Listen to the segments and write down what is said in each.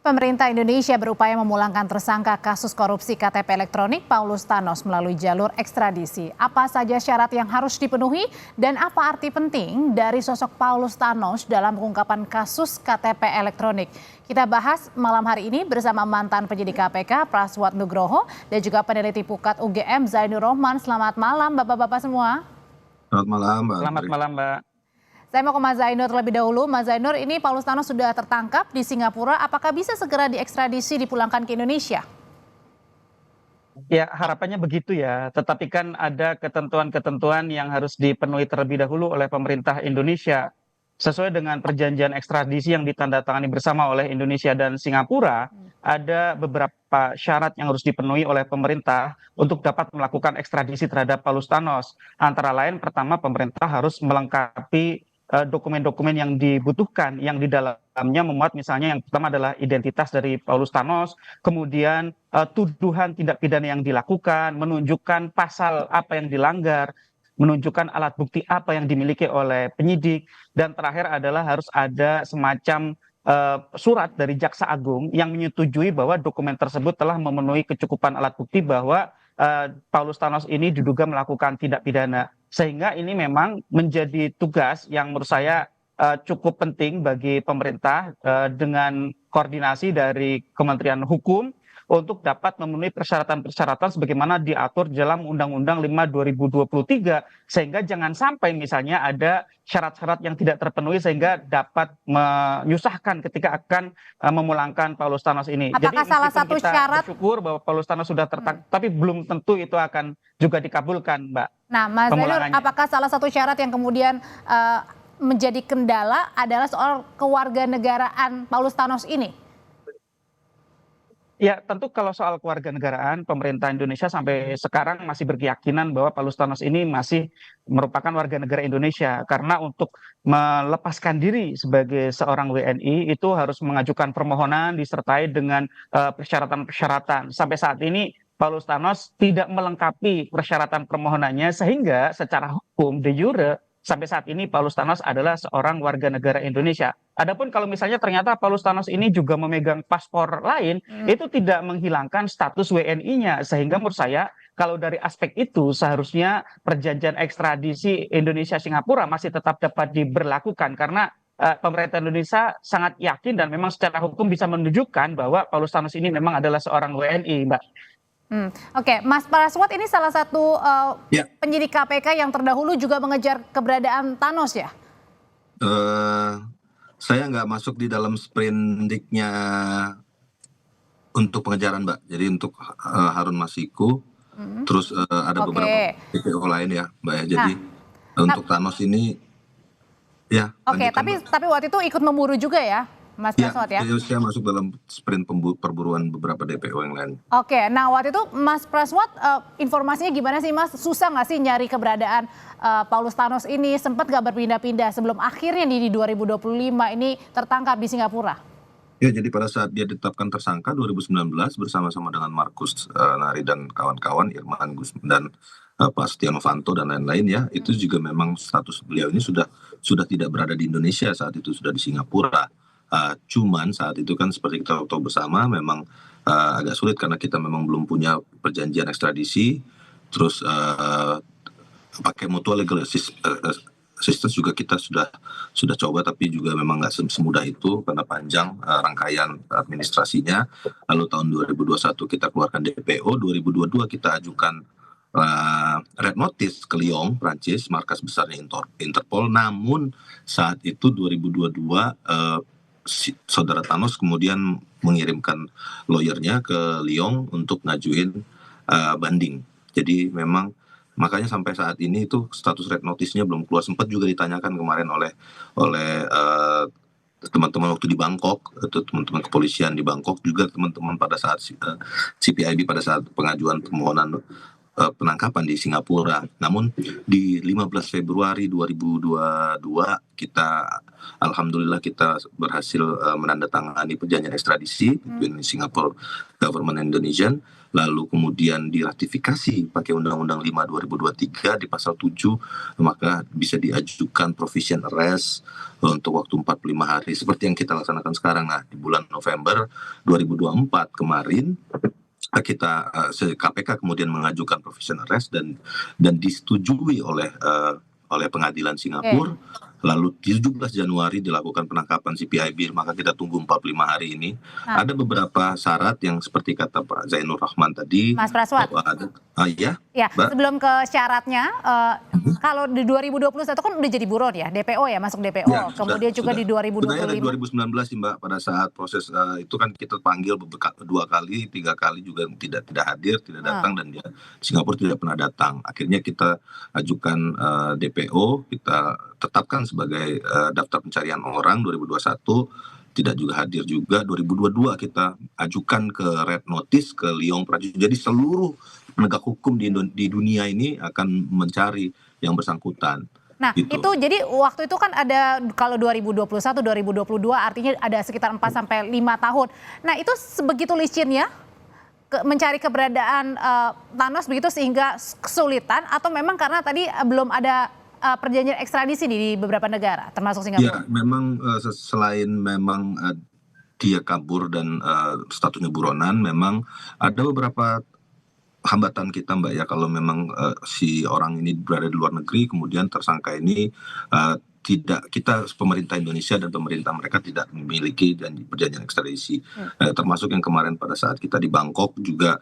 Pemerintah Indonesia berupaya memulangkan tersangka kasus korupsi KTP elektronik Paulus Thanos melalui jalur ekstradisi. Apa saja syarat yang harus dipenuhi dan apa arti penting dari sosok Paulus Thanos dalam pengungkapan kasus KTP elektronik? Kita bahas malam hari ini bersama mantan penyidik KPK Praswat Nugroho dan juga peneliti Pukat UGM Zainur Rohman. Selamat malam Bapak-bapak semua. Selamat malam, Mbak. Selamat malam, Mbak. Saya mau ke Mas Zainur terlebih dahulu. Mas Zainur, ini Paulus Thanos sudah tertangkap di Singapura. Apakah bisa segera diekstradisi dipulangkan ke Indonesia? Ya, harapannya begitu ya. Tetapi kan ada ketentuan-ketentuan yang harus dipenuhi terlebih dahulu oleh pemerintah Indonesia. Sesuai dengan perjanjian ekstradisi yang ditandatangani bersama oleh Indonesia dan Singapura, ada beberapa syarat yang harus dipenuhi oleh pemerintah untuk dapat melakukan ekstradisi terhadap Paulus Thanos. Antara lain, pertama pemerintah harus melengkapi dokumen-dokumen yang dibutuhkan, yang di dalamnya memuat misalnya yang pertama adalah identitas dari Paulus Thanos, kemudian tuduhan tindak pidana yang dilakukan, menunjukkan pasal apa yang dilanggar, menunjukkan alat bukti apa yang dimiliki oleh penyidik, dan terakhir adalah harus ada semacam surat dari Jaksa Agung yang menyetujui bahwa dokumen tersebut telah memenuhi kecukupan alat bukti bahwa Paulus Thanos ini diduga melakukan tindak pidana. Sehingga ini memang menjadi tugas yang menurut saya cukup penting bagi pemerintah dengan koordinasi dari Kementerian Hukum untuk dapat memenuhi persyaratan-persyaratan sebagaimana diatur dalam Undang-Undang 5/2023, sehingga jangan sampai misalnya ada syarat-syarat yang tidak terpenuhi sehingga dapat menyusahkan ketika akan memulangkan Paulus Thanos ini. Apakah Jadi salah meskipun satu kita syarat bersyukur bahwa Paulus Thanos sudah tertangkap, tapi belum tentu itu akan juga dikabulkan, Mbak. Nah, Mas Zainur, Pemulangannya. apakah salah satu syarat yang kemudian menjadi kendala adalah soal kewarganegaraan Paulus Thanos ini? Ya, tentu kalau soal kewarganegaraan, pemerintah Indonesia sampai sekarang masih berkeyakinan bahwa Paulus Thanos ini masih merupakan warga negara Indonesia. Karena untuk melepaskan diri sebagai seorang WNI itu harus mengajukan permohonan disertai dengan persyaratan-persyaratan. Sampai saat ini Paulus Thanos tidak melengkapi persyaratan permohonannya sehingga secara hukum de jure sampai saat ini Paulus Thanos adalah seorang warga negara Indonesia. Adapun kalau misalnya ternyata Paulus Thanos ini juga memegang paspor lain, itu tidak menghilangkan status WNI-nya. Sehingga menurut saya kalau dari aspek itu seharusnya perjanjian ekstradisi Indonesia-Singapura masih tetap dapat diberlakukan karena pemerintah Indonesia sangat yakin dan memang secara hukum bisa menunjukkan bahwa Paulus Thanos ini memang adalah seorang WNI, Mbak. Oke, Mas Praswat, ini salah satu Ya. penyidik KPK yang terdahulu juga mengejar keberadaan Thanos ya? Saya nggak masuk di dalam sprindiknya untuk pengejaran, Mbak. Jadi untuk Harun Masiku, terus ada Oke. beberapa DPO lain ya, Mbak ya. Jadi Nah, untuk Thanos ini, ya. Oke, lanjutkan, Mbak. tapi waktu itu ikut memburu juga ya, Mas Ya, Praswat ya? saya masuk dalam sprint perburuan beberapa DPO yang lain. Oke, nah waktu itu Mas Praswat informasinya gimana sih Mas? Susah nggak sih nyari keberadaan Paulus Thanos ini? Sempat nggak berpindah-pindah sebelum akhirnya di 2025 ini tertangkap di Singapura? Ya, jadi pada saat dia ditetapkan tersangka 2019 bersama-sama dengan Markus Nari dan kawan-kawan, Irman Gusman dan Pak Setia Novanto dan lain-lain ya, itu juga memang status beliau ini sudah tidak berada di Indonesia saat itu, sudah di Singapura. Cuman saat itu kan seperti kita tahu bersama memang agak sulit karena kita memang belum punya perjanjian ekstradisi, terus pakai mutual legal assistance juga kita sudah coba, tapi juga memang nggak semudah itu karena panjang rangkaian administrasinya. Lalu tahun 2021 kita keluarkan DPO, 2022 kita ajukan red notice ke Lyon, Prancis, markas besarnya Interpol. Namun saat itu 2022 Saudara Thanos kemudian mengirimkan lawyernya ke Lyon untuk ngajuin banding. Jadi memang makanya sampai saat ini itu status red notice-nya belum keluar. Sempat juga ditanyakan kemarin oleh teman-teman waktu di Bangkok, atau teman-teman kepolisian di Bangkok, juga teman-teman pada saat CPIB pada saat pengajuan permohonan penangkapan di Singapura. Namun di 15 Februari 2022 alhamdulillah kita berhasil menandatangani perjanjian ekstradisi between Singapore government and Indonesian. lalu kemudian diratifikasi pakai Undang-Undang 5 2023 di pasal 7, maka bisa diajukan provision arrest untuk waktu 45 hari seperti yang kita laksanakan sekarang. Nah, di bulan November 2024 kemarin kita KPK kemudian mengajukan provision arrest dan disetujui oleh pengadilan Singapura. Lalu 17 Januari dilakukan penangkapan CPI, maka kita tunggu 45 hari ini. Ada beberapa syarat yang seperti kata Pak Zainur Rahman tadi. Mas Praswat. Ya, sebelum ke syaratnya, kalau di 2021 kan udah jadi buron ya, DPO ya, masuk DPO. Ya, kemudian juga di 2025. Dari 2019 sih Mbak, pada saat proses itu kan kita panggil 2 kali, 3 kali juga tidak hadir, tidak datang, dan dia Singapura tidak pernah datang. Akhirnya kita ajukan DPO, kita tetapkan sebagai daftar pencarian orang 2021, tidak juga hadir juga. 2022 kita ajukan ke red notice ke Leong Prajurit. Jadi seluruh penegak hukum di dunia ini akan mencari yang bersangkutan. Nah, gitu. itu jadi waktu itu kan ada, kalau 2021, 2022 artinya ada sekitar 4 sampai 5 tahun. Nah, itu sebegitu licinnya mencari keberadaan Thanos begitu sehingga kesulitan, atau memang karena tadi belum ada perjanjian ekstradisi di beberapa negara termasuk Singapura? Ya, memang selain memang dia kabur dan statusnya buronan, memang ada beberapa hambatan kita Mbak ya, kalau memang si orang ini berada di luar negeri, kemudian tersangka ini tidak, kita pemerintah Indonesia dan pemerintah mereka tidak memiliki perjanjian ekstradisi, termasuk yang kemarin pada saat kita di Bangkok juga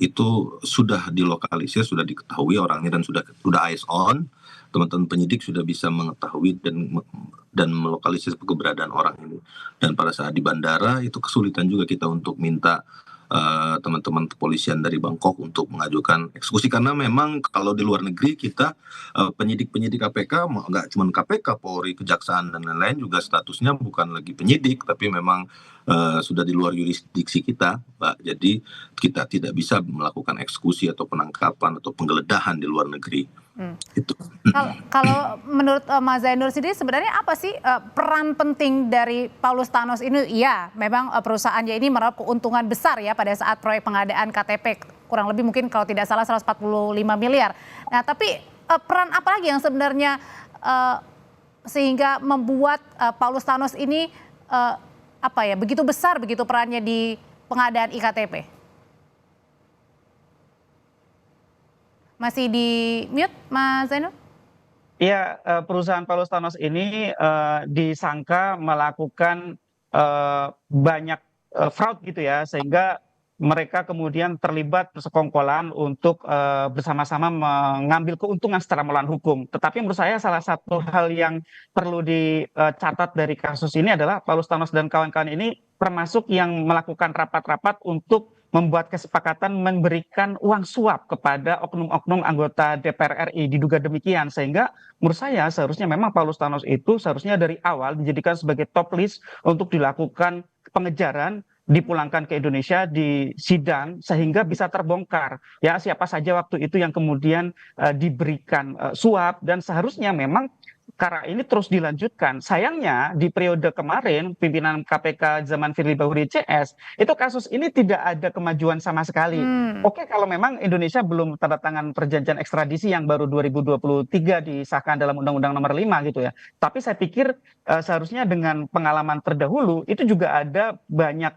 itu sudah dilokalisir, sudah diketahui orangnya dan sudah eyes on. Teman-teman penyidik sudah bisa mengetahui dan melokalisir keberadaan orang ini. Dan pada saat di bandara itu kesulitan juga kita untuk minta teman-teman kepolisian dari Bangkok untuk mengajukan eksekusi, karena memang kalau di luar negeri kita penyidik-penyidik KPK, nggak cuma KPK, Polri, Kejaksaan dan lain-lain juga statusnya bukan lagi penyidik, tapi memang sudah di luar yurisdiksi kita, Mbak. Jadi kita tidak bisa melakukan eksekusi atau penangkapan atau penggeledahan di luar negeri. Gitu. Kalau menurut Mas Zainur sendiri sebenarnya apa sih peran penting dari Paulus Thanos ini? Ya, memang perusahaannya ini meraup keuntungan besar ya pada saat proyek pengadaan KTP, kurang lebih mungkin kalau tidak salah 145 miliar. Nah, tapi peran apa lagi yang sebenarnya sehingga membuat Paulus Thanos ini begitu besar begitu perannya di pengadaan iktp? Masih di mute, Mas Zainur? Iya, perusahaan Paulus Thanos ini disangka melakukan banyak fraud gitu ya, sehingga mereka kemudian terlibat persekongkolan untuk bersama-sama mengambil keuntungan secara melawan hukum. Tetapi menurut saya salah satu hal yang perlu dicatat dari kasus ini adalah Paulus Thanos dan kawan-kawan ini termasuk yang melakukan rapat-rapat untuk membuat kesepakatan memberikan uang suap kepada oknum-oknum anggota DPR RI, diduga demikian, sehingga menurut saya seharusnya memang Paulus Thanos itu seharusnya dari awal dijadikan sebagai top list untuk dilakukan pengejaran, dipulangkan ke Indonesia, di sidang sehingga bisa terbongkar ya siapa saja waktu itu yang kemudian diberikan suap, dan seharusnya memang karena ini terus dilanjutkan. Sayangnya di periode kemarin pimpinan KPK zaman Firly Bahuri CS itu kasus ini tidak ada kemajuan sama sekali. Oke, kalau memang Indonesia belum tanda tangan perjanjian ekstradisi yang baru 2023 disahkan dalam Undang-Undang Nomor 5 gitu ya. Tapi saya pikir seharusnya dengan pengalaman terdahulu itu juga ada banyak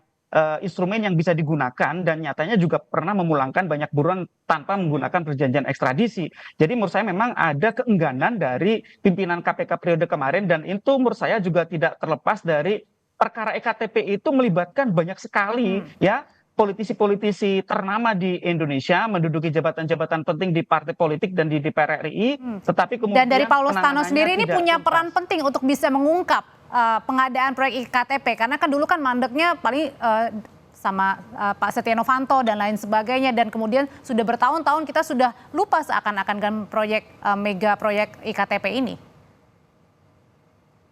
instrumen yang bisa digunakan, dan nyatanya juga pernah memulangkan banyak buron tanpa menggunakan perjanjian ekstradisi. Jadi menurut saya memang ada keengganan dari pimpinan KPK periode kemarin, dan itu menurut saya juga tidak terlepas dari perkara EKTP itu melibatkan banyak sekali ya politisi-politisi ternama di Indonesia menduduki jabatan-jabatan penting di partai politik dan di DPR RI, tetapi kemudian dan dari Paulus Thanos sendiri ini punya peran penting untuk bisa mengungkap pengadaan proyek iktp, karena kan dulu kan mandeknya paling sama Pak Setia Novanto dan lain sebagainya, dan kemudian sudah bertahun-tahun kita sudah lupa seakan-akan kan proyek mega proyek iktp ini.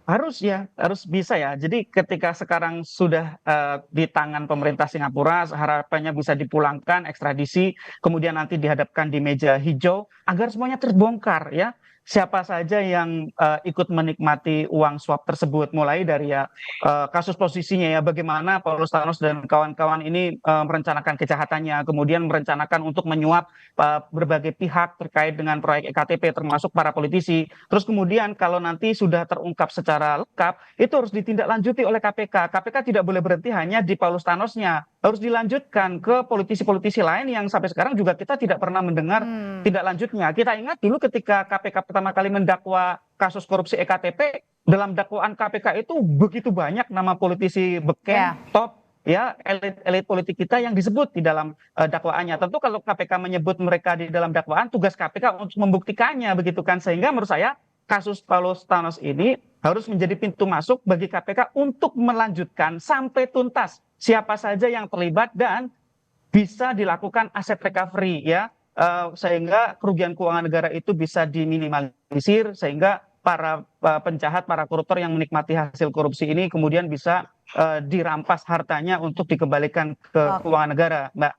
Harus bisa ya. Jadi ketika sekarang sudah di tangan pemerintah Singapura, harapannya bisa dipulangkan ekstradisi, kemudian nanti dihadapkan di meja hijau agar semuanya terbongkar ya. siapa saja yang ikut menikmati uang suap tersebut, mulai dari kasus posisinya ya, bagaimana Paulus Thanos dan kawan-kawan ini merencanakan kejahatannya, kemudian merencanakan untuk menyuap berbagai pihak terkait dengan proyek EKTP, termasuk para politisi. Terus kemudian kalau nanti sudah terungkap secara lengkap, itu harus ditindaklanjuti oleh KPK. KPK tidak boleh berhenti hanya di Paulus Thanosnya, harus dilanjutkan ke politisi-politisi lain yang sampai sekarang juga kita tidak pernah mendengar tindak lanjutnya. Kita ingat dulu ketika KPK pertama kali mendakwa kasus korupsi EKTP, dalam dakwaan KPK itu begitu banyak nama politisi beken, top, ya, elit politik kita yang disebut di dalam dakwaannya. Tentu kalau KPK menyebut mereka di dalam dakwaan, tugas KPK untuk membuktikannya, begitu kan. Sehingga menurut saya kasus Paulus Thanos ini harus menjadi pintu masuk bagi KPK untuk melanjutkan sampai tuntas siapa saja yang terlibat dan bisa dilakukan aset recovery, ya, sehingga kerugian keuangan negara itu bisa diminimalisir, sehingga para penjahat, para koruptor yang menikmati hasil korupsi ini kemudian bisa dirampas hartanya untuk dikembalikan ke keuangan negara, Mbak.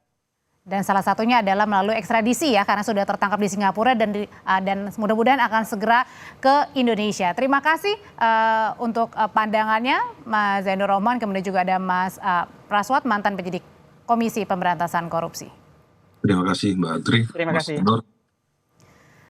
Dan salah satunya adalah melalui ekstradisi ya, karena sudah tertangkap di Singapura dan mudah-mudahan akan segera ke Indonesia. Terima kasih untuk pandangannya Mas Zainur Rohman, kemudian juga ada Mas Praswat, mantan penyidik Komisi Pemberantasan Korupsi. Terima kasih Mbak Adri. Terima kasih. Mas Nur.